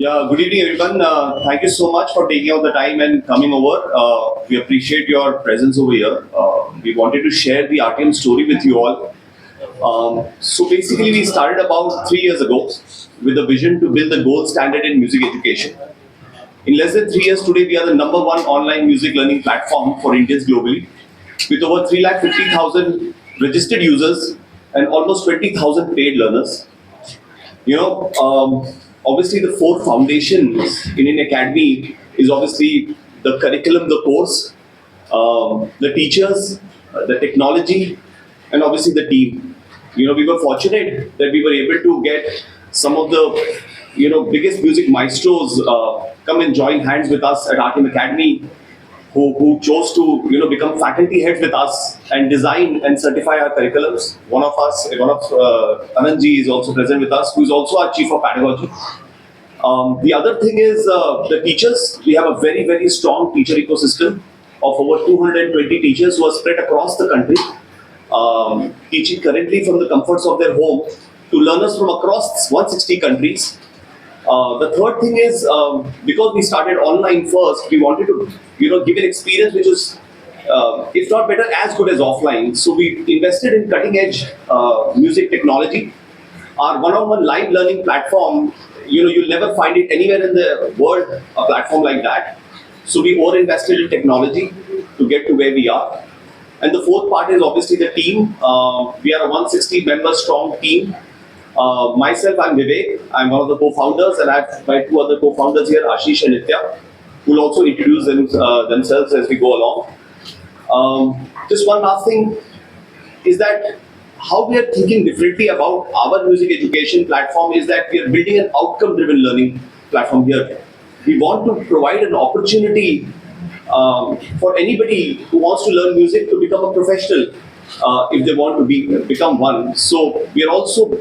Yeah, good evening, everyone. Thank you so much for taking out the time and coming over. We appreciate your presence over here. We wanted to share the Artium story with you all. So basically, we started about 3 years ago with a vision to build the gold standard in music education. In less than 3 years today, we are the number one online music learning platform for Indians globally, with over 350,000 registered users and almost 20,000 paid learners. Obviously the four foundations in an academy is obviously the curriculum, the course, the teachers, the technology, and obviously the team. We were fortunate that we were able to get some of the biggest music maestros come and join hands with us at Artium Academy, who chose to become faculty heads with us and design and certify our curriculums. One of Anandji is also present with us, who is also our chief of pedagogy. The other thing is the teachers. We have a very, very strong teacher ecosystem of over 220 teachers who are spread across the country, teaching currently from the comforts of their home to learners from across 160 countries. The third thing is because we started online first, we wanted to give an experience which is, if not better, as good as offline. So we invested in cutting edge music technology. Our one-on-one live learning platform, you'll never find it anywhere in the world, a platform like that. So we over-invested in technology to get to where we are. And the fourth part is obviously the team. We are a 160 member strong team. Myself, I'm Vivek. I'm one of the co-founders, and I have my two other co-founders here, Ashish and Nitya, who will also introduce themselves as we go along. Just one last thing is that how we are thinking differently about our music education platform is that we are building an outcome-driven learning platform here. We want to provide an opportunity for anybody who wants to learn music to become a professional if they want to become one. So we are also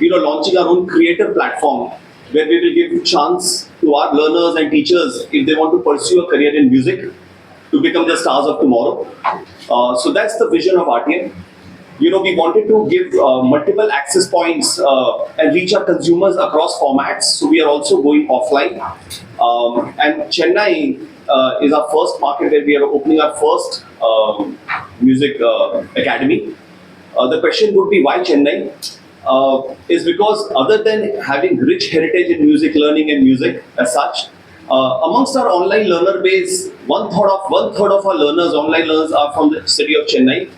launching our own creator platform where we will give chance to our learners and teachers if they want to pursue a career in music to become the stars of tomorrow. So that's the vision of Artium. We wanted to give multiple access points and reach our consumers across formats. So we are also going offline. And Chennai is our first market where we are opening our first music academy. The question would be why Chennai? Is because other than having rich heritage in music learning and music as such, amongst our online learner base, one third of our online learners are from the city of Chennai.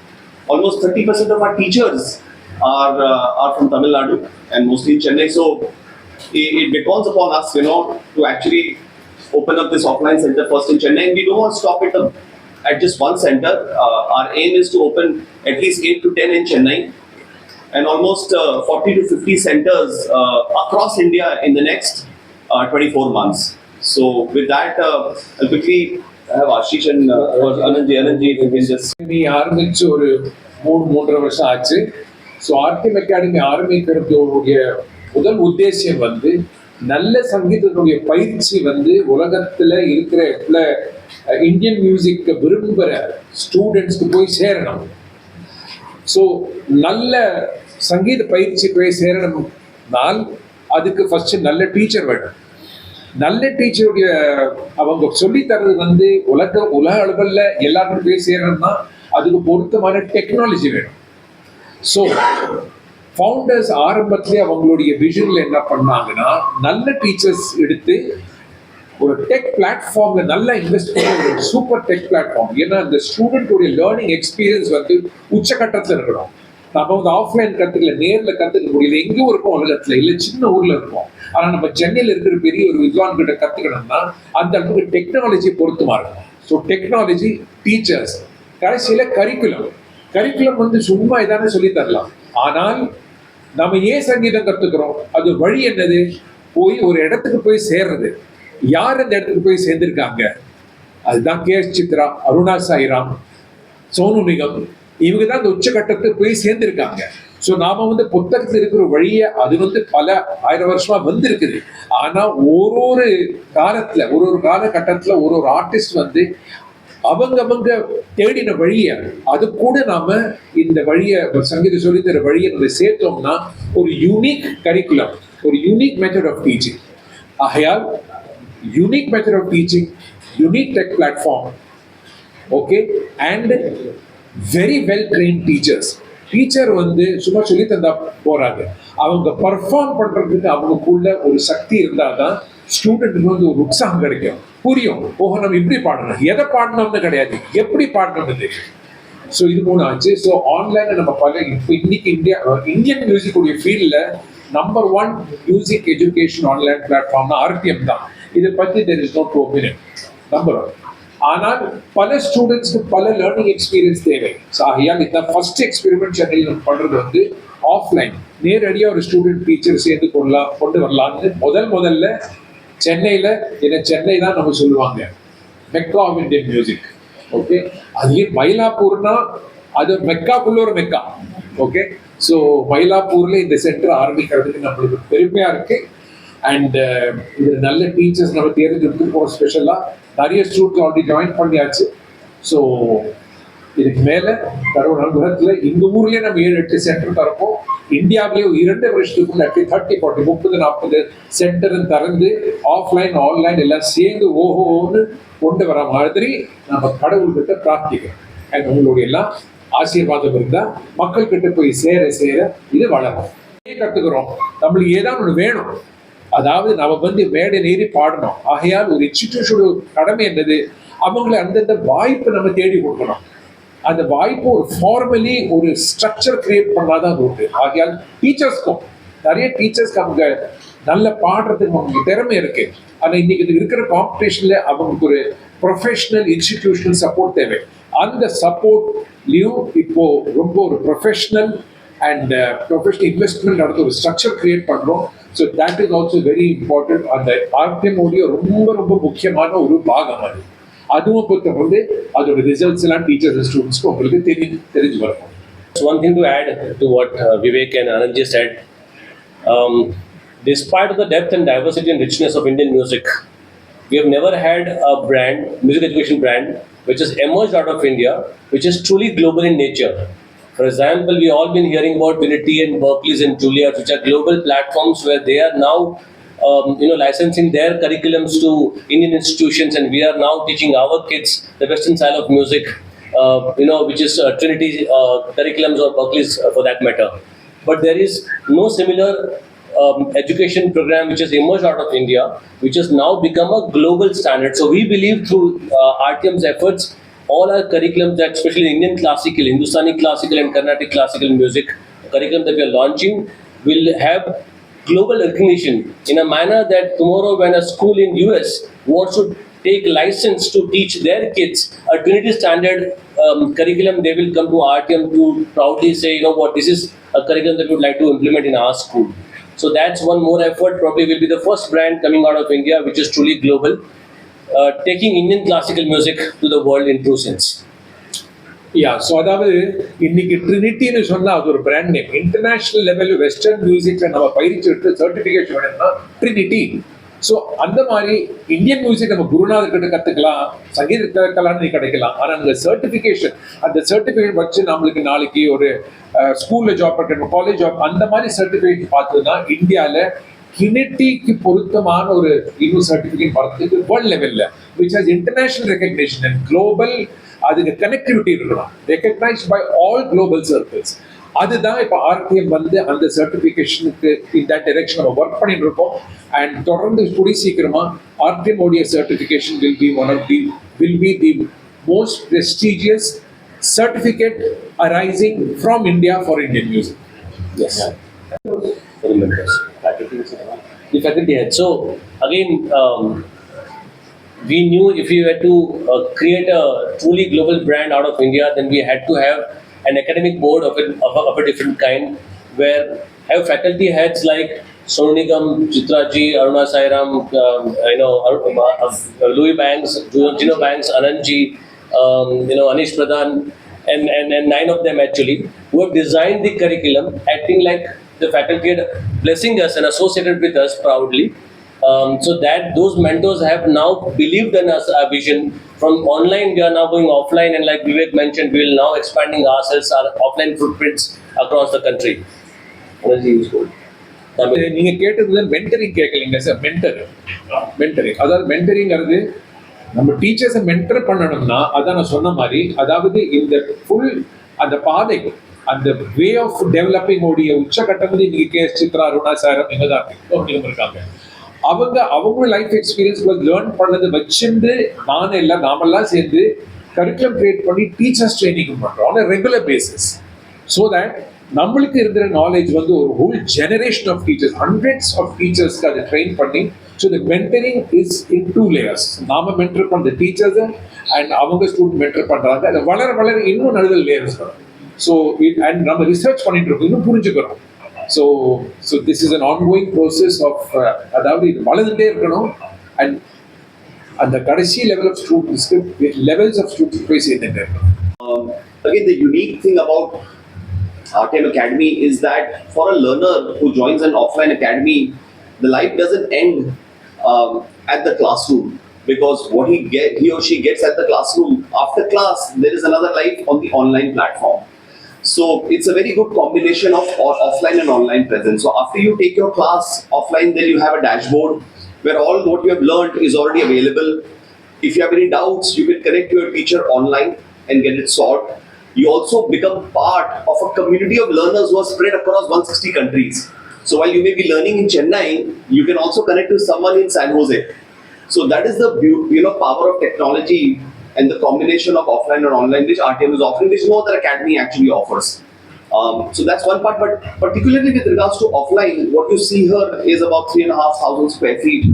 Almost 30% of our teachers are from Tamil Nadu and mostly in Chennai. So it becomes upon us, to actually open up this offline center first in Chennai. And we don't want to stop it at just one center. Our aim is to open at least 8 to 10 in Chennai, and almost 40 to 50 centers across India in the next 24 months. So with that, I'll quickly have Ashish and Anandji, if you can just... நீ ஆரம்பிச்சு ஒரு 3.5 வருஷம் ஆச்சு. So ஆர்டியம் academy ஆரம்பிக்கிறதுடைய முதல் உத்தேசம் நல்ல சங்கீதத்துடைய பயிற்சி உலகத்தில் இருக்கிற இந்தியன் மியூசிக் விரும்புகிற ஸ்டூடெண்ட்ஸ்க்கு போய் சேரணும். ஸோ நல்ல சங்கீத பயிற்சி போய் சேரணும்னால் அதுக்கு ஃபர்ஸ்ட் நல்ல டீச்சர் வேணும். நல்ல டீச்சருடைய அவங்க சொல்லித்தரது உலக அளவில் எல்லாருக்கும் போய் சேரணும்னா அதுக்கு பொருத்தமான டெக்னாலஜி வேணும். ஸோ ஃபவுண்டர்ஸ் ஆரம்பத்திலே அவங்களுடைய விஷனில் என்ன பண்ணாங்கன்னா நல்ல டீச்சர்ஸ் எடுத்து ஒரு டெக் பிளாட்ஃபார்ம்ல நல்லா இன்வெஸ்ட் பண்ண ஒரு சூப்பர் டெக் பிளாட்ஃபார்ம். ஏன்னா இந்த ஸ்டூடெண்ட்டுடைய லேர்னிங் எக்ஸ்பீரியன்ஸ் உச்சகட்டத்தில் இருக்கணும். நம்ம ஆஃப்லைன் கற்றுக்கல, நேரில் கற்றுக்க முடியல, எங்கேயும் இருக்கும் உலகத்தில், இல்லை சின்ன ஊரில் இருக்கும். ஆனால் நம்ம சென்னையில் இருக்கிற பெரிய ஒரு வித்வான் கிட்ட கற்றுக்கணும்னா அந்த அளவுக்கு டெக்னாலஜி பொருத்தமா இருக்கும். ஸோ டெக்னாலஜி, டீச்சர்ஸ், கடைசியில் கரிக்குலம் சும்மா இதானே சொல்லி தரலாம். ஆனால் நம்ம ஏன் சங்கீதம் கற்றுக்கிறோம்? அது வழி என்னது? போய் ஒரு இடத்துக்கு போய் சேர்றது. யார் அந்த இடத்துக்கு போய் சேர்ந்திருக்காங்க? அதுதான் கே.எஸ். சித்ரா, அருணா சாய்ராம், சோனு நிகம், இவங்க தான் அந்த உச்சகட்டத்துக்கு போய் சேர்ந்திருக்காங்க. ஸோ நாம புத்தகத்தில் இருக்கிற வழியை அது பல 1000 வருஷமா வந்திருக்குது. ஆனா ஒரு காலகட்டத்தில் ஒரு ஆர்டிஸ்ட் அவங்க தேடின வழியை அது கூட நாம இந்த வழியை சங்கீத சொல்லித்தர வழியை நம்ம சேர்த்தோம்னா ஒரு யூனிக் கரிக்குலம், ஒரு யூனிக் மெத்தட் ஆஃப் டீச்சிங். ஆகையால் unique method of teaching, unique tech platform, okay, and very well trained teachers. Teacher வந்து சும்மா சொல்லி தந்தா போறாங்க, அவங்க பர்ஃபார்ம் பண்றதுக்கு அவங்களுக்குள்ள ஒரு சக்தி இருந்தால் தான் ஸ்டூடெண்ட்டுக்கு வந்து ஒரு உற்சாகம் கிடைக்கும், புரியும். ஓஹோ, நம்ம இப்படி பாடணும், எதை பாடணும்னு கிடையாது, எப்படி பாடணும்னு தெரியும். ஸோ இது மூணு ஆச்சு. ஸோ ஆன்லைனில் நம்ம பல இப்போ இன்னைக்கு இந்தியன் மியூசிக் உடைய ஃபீல்டில் நம்பர் 1 மியூசிக் எஜுகேஷன் ஆன்லைன் பிளாட்ஃபார்ம்னா ஆர்டிஎம் தான். இதை பற்றி there is no two opinion, number 1. ஆனால் பல ஸ்டூடெண்ட்ஸ்க்கு பல லேர்னிங் எக்ஸ்பீரியன்ஸ் தேவை. ஸோ ஆகையால் இந்த ஃபர்ஸ்ட் எக்ஸ்பெரிமெண்ட் சென்னையில் நம்ம பண்ணுறது வந்து ஆஃப்லைன், நேரடியாக ஒரு ஸ்டூடெண்ட் டீச்சர் சேர்ந்து கொண்டு வரலான்னு முதல்ல சென்னையில், ஏன்னா சென்னை தான் நம்ம சொல்லுவாங்க mecca of Indian music. Okay, அதுலேயும் மயிலாப்பூர்னா அது மெக்காக்குள்ள ஒரு மெக்கா. ஓகே, ஸோ மயிலாப்பூர்ல இந்த சென்டர் ஆரம்பிக்கிறதுக்கு நம்மளுக்கு பெருமையா இருக்கு. அண்ட் இது நல்ல டீச்சர்ஸ் நம்ம தேர்ந்தெடுத்துருக்கோம். ஸ்பெஷலாக நிறைய ஸ்டூடெண்ட்ஸ் ஆல்ரெடி ஜாயின் பண்ணியாச்சு. ஸோ இதுக்கு மேலே கடவுள் அனுகிரகத்தில் இந்த ஊர்லேயே நம்ம 7-8 சென்டர் திறப்போம். இந்தியாவிலேயே 2 வருஷத்துக்குள்ள 30, 40, 30, 40 சென்டர் திறந்து ஆஃப்லைன் ஆன்லைன் எல்லாம் சேர்ந்து ஓஹோன்னு கொண்டு வர மாதிரி நம்ம கடவுள்கிட்ட பிரார்த்திக்கிறோம். அண்ட் உங்களுடைய எல்லாம் ஆசீர்வாதம் இருந்தால் மக்கள் கிட்ட போய் சேர இது வளரும். கற்றுக்கிறோம், நம்மளுக்கு ஏதாவது ஒன்று வேணும், அதாவது நம்ம வந்து மேடை நேரி பாடணும். ஆகையால் ஒரு இன்ஸ்டிடியூஷனோட கடமை என்னது, அவங்களை அந்தந்த வாய்ப்பு நம்ம தேடி கொடுக்கணும். அந்த வாய்ப்பு ஒரு ஃபார்மலி ஒரு ஸ்ட்ரக்சர் கிரியேட் பண்ணாதான் அது உண்டு. ஆகையால் டீச்சர்ஸ்க்கும் நிறைய டீச்சர்ஸ்க்கு அவங்க நல்ல பாடுறதுக்கு அவங்களுக்கு திறமை இருக்கு. ஆனால் இன்னைக்கு இருக்கிற காம்படிஷன்ல அவங்களுக்கு ஒரு ப்ரொஃபஷனல் இன்ஸ்டிடியூஷனல் சப்போர்ட் தேவை. அந்த சப்போர்ட்லையும் இப்போ ரொம்ப ஒரு ப்ரொஃபஷனல் அண்ட் ப்ரொஃபஷனல் இன்வெஸ்ட்மெண்ட் நடத்த ஒரு ஸ்ட்ரக்சர் கிரியேட் பண்ணுறோம். So that is also very important. அந்த ஆர்டிஎம்ஓடைய ரொம்ப முக்கியமான ஒரு பாகம் அது. அதுவும் பொறுத்த வந்து அதோட ரிசல்ட்ஸ் எல்லாம் டீச்சர்ஸ் ஸ்டூடெண்ட்ஸ்க்கு உங்களுக்கு தெரிஞ்சு வரும். One thing to add to what Vivek and Anand said, despite of the depth and diversity and richness of Indian music, we have never had a brand, music education brand, which has emerged out of India, which is truly global in nature. For example, we all been hearing about Trinity and Berkeley's and Juilliard, which are global platforms where they are now licensing their curriculums to Indian institutions, and we are now teaching our kids the Western style of music, which is Trinity curriculums or Berkeley's for that matter. But there is no similar education program which has emerged out of India, which has now become a global standard. So we believe through Artium's efforts, all our curriculums, that especially Indian classical, Hindustani classical and Carnatic classical music curriculum that we are launching, will have global recognition in a manner that tomorrow when a school in US wants to take license to teach their kids a Trinity standard curriculum, they will come to Artium to proudly say, you know what, this is a curriculum that we would like to implement in our school. So that's one more effort. Probably will be the first brand coming out of India which is truly global, taking Indian classical music to the world in true sense. So அதாவது இன்னைக்கு ட்ரினிட்டின்னு சொன்னா அது ஒரு brand name. International லெவலில் western மியூசிக்ல நம்ம பயிற்சி certification வேணும்னா ட்ரினிட்டி. ஸோ அந்த மாதிரி இந்தியன் மியூசிக் நம்ம குருநாதர் கிட்ட கற்றுக்கலாம், சங்கீத கலாநிதி கிடைக்கலாம். ஆனால் அந்த சர்டிஃபிகேட் வச்சு நம்மளுக்கு நாளைக்கு ஒரு ஸ்கூலில் ஜாப் கிடைக்கணும், காலேஜ் ஜாப், அந்த மாதிரி சர்டிஃபிகேட் பார்த்ததுன்னா இந்தியாவில் ட்ரினிட்டிக்கு பொருத்தமான ஒரு இன்னும் சர்டிஃபிகேட் வரதுக்கு வேர்ல்ட் லெவலில் which has international recognition and global, அதுக்கு கனெக்டிவிட்டி இருக்கணும், recognised by all global circles. அதுதான் இப்போ ஆர்டிஎம் வந்து அந்த சர்டிஃபிகேஷனுக்கு இந்த டைரக்ஷன் நம்ம ஒர்க் பண்ணிட்டு இருக்கோம். அண்ட் தொடர்ந்து கூடி சீக்கிரமா ஆர்டிஎம் உடைய certification will be the most prestigious certificate arising from India for Indian music. Yes. For the members. The faculty head. So again, we knew if we were to create a truly global brand out of India, then we had to have an academic board of a different kind, where have faculty heads like Sonu Nigam, Chitra ji, Aruna Sairam, Louis Banks, Gino Banks, Anand ji, Anish Pradhan, and 9 of them actually, who have designed the curriculum, acting like the faculty head, blessing us and associated with us proudly. So that those mentors have now believed in us, our vision. From online, we are now going offline, and like Vivek mentioned, we will now expanding ourselves, our offline footprints across the country. நீங்க கேட்டதுல mentoring கேட்கலீங்க sir. Mentoring அதாவது மென்டரிங்கிறது நம்ம டீச்சர்ஸை mentor பண்ணணும்னா அதான் நான் சொன்ன மாதிரி, அதாவது இந்த ஃபுல் அந்த பாதை, அந்த வே ஆஃப் டெவலப்பிங் உடைய உச்சகட்டம் வந்து இன்னைக்கு கேஎஸ் சித்ரா, அருணா சார் இவங்க தான் இருக்காங்க. அவங்க லைஃப் எக்ஸ்பீரியன்ஸ் லேர்ன் பண்ணதை வச்சுட்டு நாமெல்லாம் சேர்ந்து கரிக்குலம் கிரியேட் பண்ணி டீச்சர்ஸ் ட்ரைனிங் பண்றோம் on regular basis. So that நம்மளுக்கு இருக்கிற நாலேஜ் வந்து ஒரு whole generation of teachers, hundreds of டீச்சர்ஸ்க்கு அதை ட்ரெயின் பண்ணி. So the mentoring is in 2 layers. நாம மென்டர் பண்ணுற டீச்சர்ஸ் அண்ட் அவங்க ஸ்டூடெண்ட் மென்டர் பண்றாங்க. அது வளர இன்னும் நிறைய லேயர்ஸ் வரும். ஸோ அண்ட் நம்ம ரிசர்ச் பண்ணிட்டு இருக்கோம், இன்னும் புரிஞ்சுக்கிறோம். So this is an ongoing process of, அதாவது இது வளர்ந்துட்டே இருக்கணும். அண்ட் அந்த கடைசி லெவல் ஆஃப் ஸ்டூடெண்ட்ஸ்க்கு லெவல்ஸ் ஆஃப் ஸ்டூடெண்ட்ஸ் போய் சேர்ந்துட்டு இருக்கணும். Again, the unique thing about Artium Academy is that for a learner who joins an offline academy, the life doesn't end at the classroom, because what he or she gets at the classroom, after class there is another life on the online platform. So it's a very good combination of offline and online presence. So after you take your class offline, then you have a dashboard where all what you have learned is already available. If you have any doubts, you can connect to your teacher online and get it solved. You also become part of a community of learners who are spread across 160 countries. So while you may be learning in Chennai, you can also connect to someone in San Jose. So that is the power of technology and the combination of offline and online which Artium is offering, which no other academy actually offers. So that's one part, but particularly with regards to offline, what you see here is about 3,500 square feet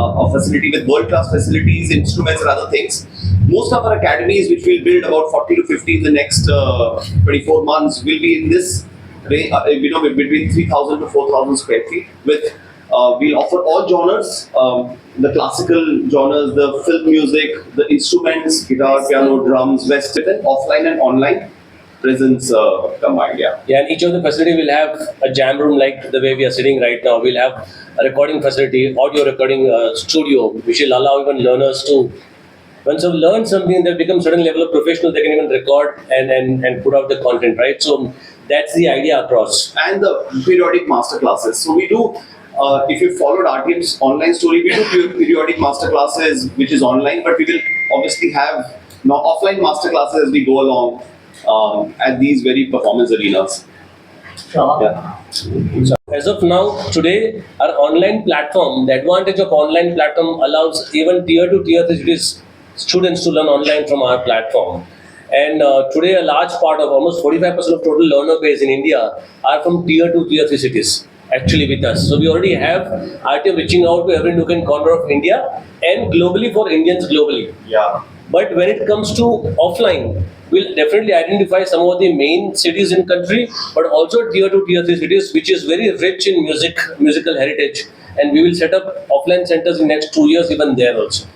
of facility with world-class facilities, instruments and other things. Most of our academies, which we'll build about 40 to 50 in the next 24 months, will be in this range, between 3,000 to 4,000 square feet. We'll offer all genres, the classical genres, the film music, the instruments, guitar, piano, drums, western, offline and online presence combined. Yeah, and each of the facility will have a jam room like the way we are sitting right now. We'll have a recording facility, audio recording studio, which will allow even learners to, once they've learned something, they've become certain level of professional, they can even record and put out the content, right? So that's the idea across. And the periodic master classes. So we do, if you followed Artium's online story, we do periodic master classes, which is online, but we will obviously have now offline master classes as we go along at these very performance arenas. Sure. Yeah. So as of now, today, our online platform, the advantage of online platform allows even tier 2, tier 3 cities students to learn online from our platform. And today, a large part of almost 45% of total learner base in India are from tier 2, tier 3 cities actually with us. So we already have Artium reaching out to every nook and corner of India and globally for Indians globally. Yeah. But when it comes to offline, we'll definitely identify some of the main cities in country, but also tier 2, tier 3 cities, which is very rich in musical heritage. And we will set up offline centers in next 2 years even there also.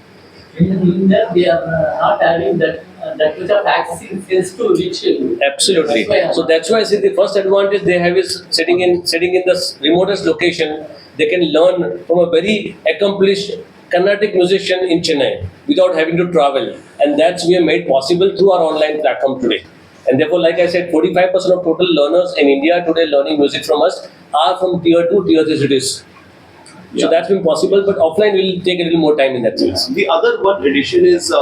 In that we are not having that much of access to reach. Absolutely. So that's why I say the first advantage they have is sitting in the remotest location, they can learn from a very accomplished Carnatic musician in Chennai without having to travel, and that's we have made possible through our online platform today. And therefore, like I said, 45% of total learners in India today learning music from us are from tier 2, tier 3 cities. So that's been possible, but offline will take a little more time in that sense. The other one addition is,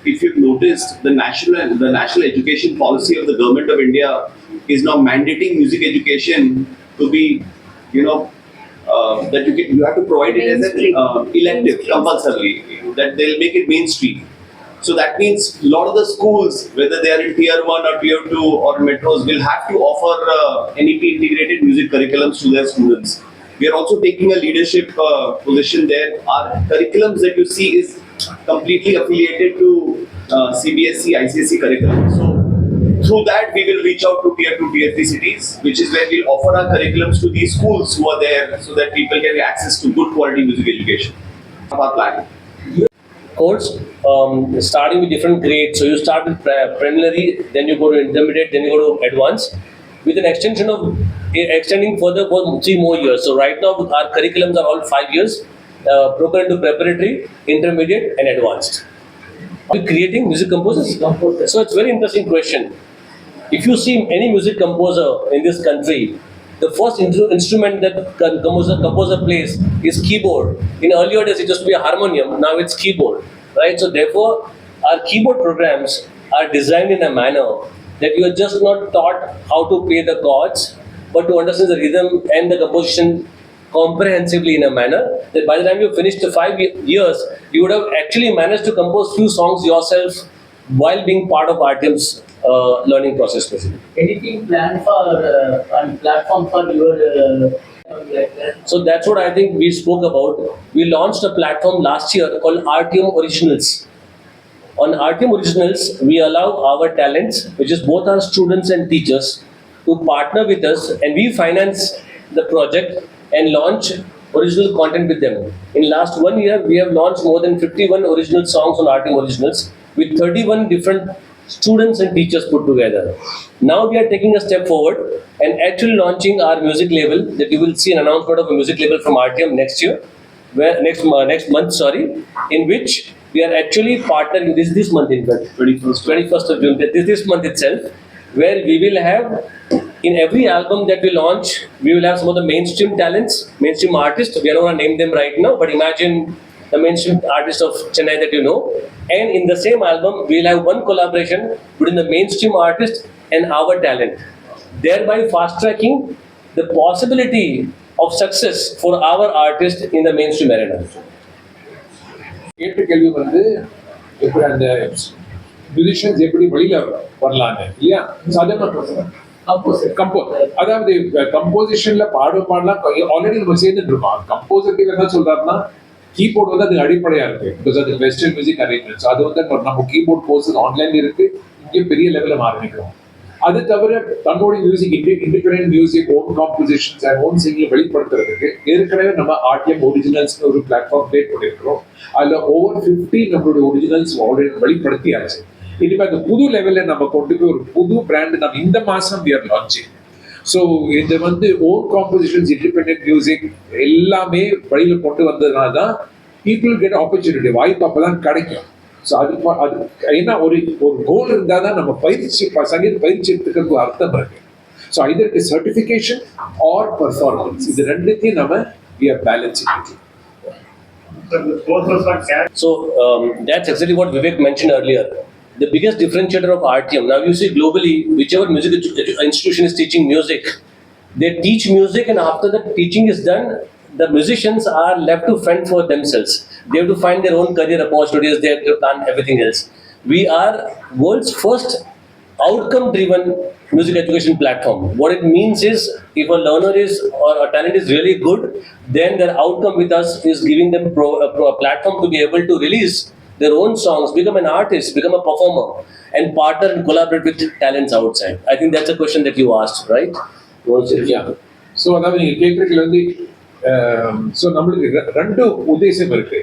if you've noticed, the national education policy of the government of India is now mandating music education to be, that you have to provide it as an elective, compulsorily, that they'll make it mainstream. So that means a lot of the schools, whether they are in tier 1 or tier 2 or metros, will have to offer NEP integrated music curriculums to their students. We are also taking a leadership position there. Our curriculums that you see is completely affiliated to CBSE, ICSE curriculum. So through that, we will reach out to tier 2, tier 3 cities, which is where we'll offer our curriculums to these schools who are there, so that people get access to good quality music education. Our plan. Course, starting with different grades. So you start with preliminary, then you go to intermediate, then you go to advanced, with an extending further for 3 more years. So right now our curriculums are all 5 years, broken into preparatory, intermediate and advanced. Are we creating music composers? So it's a very interesting question. If you see any music composer in this country, the first instrument that composer plays is keyboard. In earlier days, it used to be a harmonium. Now it's keyboard, right? So therefore, our keyboard programs are designed in a manner that you are just not taught how to play the chords, but to understand the rhythm and the composition comprehensively in a manner that by the time you finish the 5 years, you would have actually managed to compose few songs yourself while being part of Artium's learning process. Basically. Anything planned for on platform for your like that? So that's what I think we spoke about. We launched a platform last year called Artium Originals. On Artium Originals, we allow our talents, which is both our students and teachers, to partner with us, and we finance the project and launch original content with them. In last 1 year, we have launched more than 51 original songs on Artium Originals with 31 different students and teachers put together. Now we are taking a step forward and actually launching our music label, that you will see an announcement of a music label from Artium next year, where next month, in which we are actually partnering this month, in fact, 21st of June, this month itself, where we will have in every album that we launch, we will have some of the mainstream talents, mainstream artists. We are not going to name them right now, but imagine the mainstream artists of Chennai that you know. And in the same album, we will have one collaboration between the mainstream artist and our talent, thereby fast-tracking the possibility of success for our artist in the mainstream arena. கேட்ட கேள்வி வந்து எப்படி அந்த musicians எப்படி வெளியில வரலான்னு இல்லையா? சாதாரண கம்போஸ், அதாவது கம்போசிஷன்ல பாடலாம் ஆல்ரெடி நம்ம சேர்ந்துட்டு இருக்கோம். கம்போசருக்கு என்ன சொல்றாருன்னா, கீபோர்டு வந்து அதுக்கு அடிப்படையா இருக்கு. பிகாஸ் அது வெஸ்டர்ன் மியூசிக் அரேஞ்ச்மெண்ட்ஸ், அது வந்து நம்ம கீபோர்ட் கோர்சஸ் ஆன்லைன்ல இருக்கு, இங்கே பெரிய லெவலில் ஆரம்பிக்கிறோம். அது தவிர தன்னோட music independent music, own compositions and own singing வெளிப்படுத்துறதுக்கு ஏற்கனவே நம்ம ஆர்டிஎம் ஒரிஜினல்ஸ்னு ஒரு பிளாட்ஃபார்ம் கிரியேட் பண்ணியிருக்கிறோம். அதில் ஓவர் 50 நம்மளுடைய ஒரிஜினல்ஸ் ஆல்ரெடி வெளிப்படுத்தியாச்சு. இனிமே அந்த புது லெவலில் நம்ம கொண்டு போய் ஒரு புது பிராண்டு நம்ம இந்த மாதம் we are launching. ஸோ இது வந்து ஓன் காம்போசிஷன்ஸ், இண்டிபெண்டன்ட் மியூசிக் எல்லாமே வழியில் கொண்டு வந்ததுனால தான் பீப்புள் கெட் ஆப்பர்ச்சுனிட்டி, வாய்ப்பு அப்போ தான் கிடைக்கும். ஸோ அது ஏன்னா ஒரு கோல் இருந்தால் தான் நம்ம சங்கீத பயிற்சி எடுத்துக்கிறது அர்த்தம் இருக்கு. ஸோ இதற்கு சர்டிஃபிகேஷன் ஆர் பர்ஃபார்மன்ஸ், இது ரெண்டுத்தையும் நம்ம we are balancing it. So that's exactly what Vivek mentioned earlier. The biggest differentiator of Artium, now you see globally, whichever music institution is teaching music, they teach music, and after the teaching is done, the musicians are left to fend for themselves. They have to find their own career opportunities, they have to plan everything else. We are world's first outcome-driven music education platform. What it means is, if a learner is or a talent is really good, then their outcome with us is giving them a platform to be able to release their own songs, become an artist, become a performer, and partner and collaborate with talents outside. I think that's a question that you asked, right? Yeah. So அதாவது நீங்கள் கேட்குறதுல வந்து so நம்மளுக்கு ரெண்டு உத்தேசம் இருக்கு.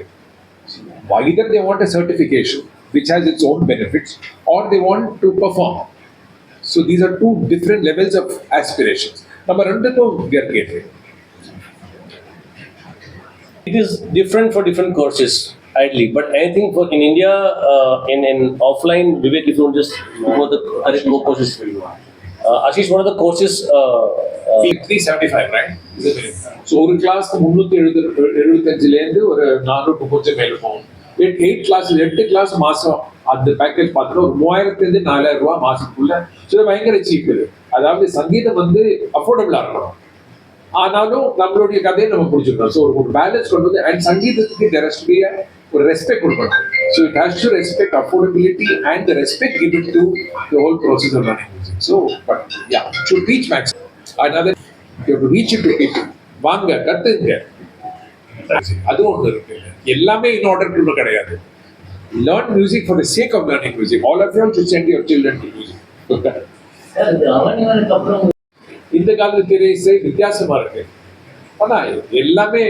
Either they want a certification which has its own benefits, or they want to perform. So these are two different levels of aspirations. நம்ம ரெண்டுக்கும் கேட்குறேன். It is different for different courses, ideally. But I think for in India, in offline, Vivek, if you want just go the correct courses. Ashish, one of the courses. 375, right? So ஒரு கிளாஸ்க்கு 375லேருந்து ஒரு 400 கொஞ்சம் மேலே போகும். 8 class மாதம் அந்த package பார்த்தோன்னா ஒரு 3000லேருந்து 4000 ரூபா மாதத்துக்குள்ள. ஸோ பயங்கர சீப் இது. அதாவது சங்கீதம் வந்து அஃபோர்டபுளாக இருக்கணும், ஆனாலும் நம்மளுடைய கதையை நம்ம பிடிச்சிருக்கோம். ஸோ ஒரு பேலன்ஸ் கொண்டு வந்து, அண்ட் சங்கீதத்துக்கு there has to be ஒரு ரெஸ்பெக்ட் கொடுக்கணும். So it has to respect affordability and the respect given to the whole process of learning music. So but yeah, should reach maximum. Another, you have to reach it to people. வாங்க கத்துங்க, அது ஒன்று இருக்கு. எல்லாமே in order to கிடையாது. Learn music for the sake of learning music. All of you should send your children to music. இந்த காலத்து திரையிசை வித்தியாசமா இருக்கு. ஆனா எல்லாமே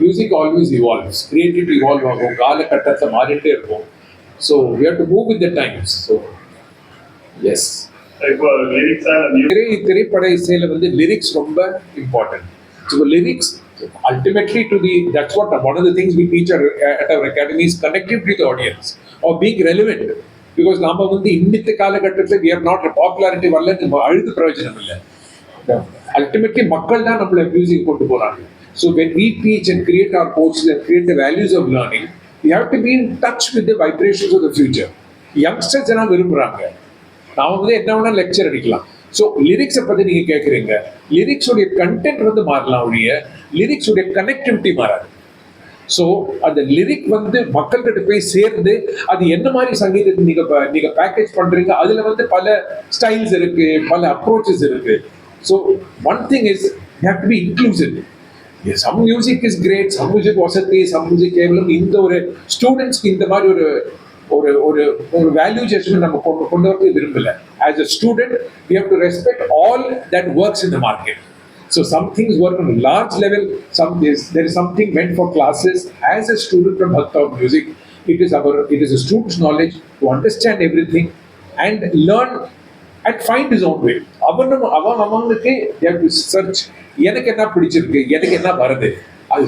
music always evolves, creativity evolve ஆகும், காலகட்டத்தை மாறிட்டே இருக்கும். So we have to move with the times. So yes. திரைப்பட இசையில வந்து லிரிக்ஸ் ரொம்ப important. So lyrics ultimately that's what one of the things we teach at our academy is connecting to the audience or being relevant. Because நாம வந்து இன்னித்த காலகட்டத்தில் we are not popularity வரல, நம்ம அழுது பிரயோஜனம் இல்லை. அல்டிமேட்லி மக்கள் தான் நம்மளை மியூசிக் கொண்டு போறாங்க. So when we teach and create our courses and create the values of learning, we have to be in touch with the vibrations of the future. Youngsters எல்லாம் விரும்புறாங்க. நான் வந்து என்ன வேணா லெக்சர் அடிக்கலாம். ஸோ லிரிக்ஸை பற்றி நீங்கள் கேட்குறீங்க, லிரிக்ஸுடைய கண்டென்ட் வந்து மாறலாம் ஒழிய லிரிக்ஸுடைய கனெக்டிவிட்டி மாறாது. ஸோ அந்த லிரிக் வந்து மக்கள்கிட்ட போய் சேர்ந்து அது என்ன மாதிரி சங்கீதத்தை நீங்க பேக்கேஜ் பண்றீங்க, அதுல வந்து பல ஸ்டைல்ஸ் இருக்கு, பல அப்ரோச்சஸ் இருக்கு. So one thing is you have to be inclusive. Some music is great, some music வசதி, சம் மியூசிக் கேவலம். இந்த ஒரு ஸ்டூடெண்ட்ஸ்க்கு இந்த மாதிரி ஒரு ஒரு ஒரு ஒரு வேல்யூ ஜட்ஜ்மெண்ட் நம்ம கொண்டு வரது விரும்பல. As a student we have to respect all that works in the market. So some things work on a large level, there is something meant for classes. As a student from Bhakta of Music, it is a student's knowledge to understand everything and learn and find his own way. அவங்களுக்கு they have to search, எனக்கு என்ன பிடிச்சிருக்கு, எனக்கு என்ன வருது, அது